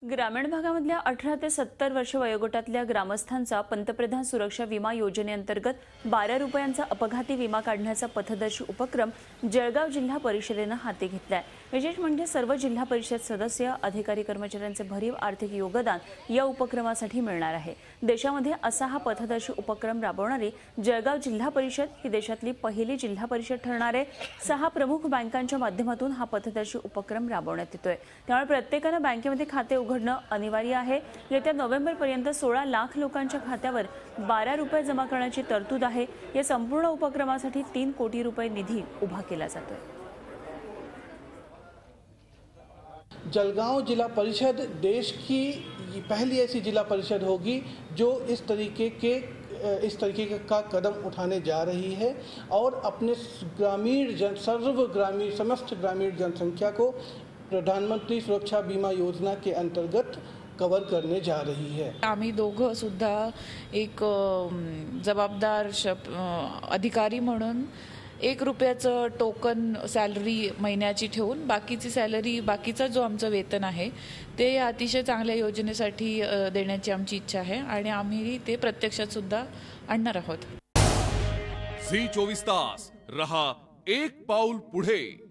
ग्रामीण भागामधल्या 18 ते 70 वर्ष वयोगटातल्या ग्रामस्थांचा पंतप्रधान सुरक्षा विमा योजनेअंतर्गत 12 रुपयांचा अपघाती विमा काढण्याचा पथदर्शी उपक्रम जळगाव जिल्हा परिषदेनं हाती घेतलाय। विशेष म्हणजे सर्व जिल्हा परिषद सदस्य, अधिकारी, कर्मचाऱ्यांचे भरीव आर्थिक योगदान या उपक्रमासाठी मिळणार आहे। देशामध्ये असा हा पथदर्शी उपक्रम राबवणारी जळगाव जिल्हा परिषद ही देशातली पहिली जिल्हा परिषद ठरणार आहे। 6 प्रमुख बँकांच्या माध्यमातून हा पथदर्शी उपक्रम राबवण्यात येतोय। त्यामुळे प्रत्येकाने बँकेमध्ये खाते उघडणं अनिवार्य आहे। येत्या नोव्हेंबरपर्यंत 16 लाख लोकांच्या खात्यावर 12 रुपये जमा करण्याची तरतूद आहे। या संपूर्ण उपक्रमासाठी 3 कोटी रुपये निधी उभा केला जातोय। जलगांव जिला परिषद देश की पहली ऐसी जिला परिषद होगी जो इस तरीके का कदम उठाने जा रही है और अपने समस्त ग्रामीण जनसंख्या को प्रधानमंत्री सुरक्षा बीमा योजना के अंतर्गत कवर करने जा रही है। आम्ही दोघं सुद्धा एक जबाबदार अधिकारी म्हणून 1 रुपयाचं टोकन सॅलरी महिन्याची ठेवून बाकीची सॅलरी, बाकीचा जो आमचं वेतन आहे ते अतिशय चांगल्या योजनेसाठी देण्याची आमची इच्छा आहे आणि आम्ही ते प्रत्यक्षात सुद्धा आणणार आहोत। झी 24 तास रहा एक पाऊल पुढे।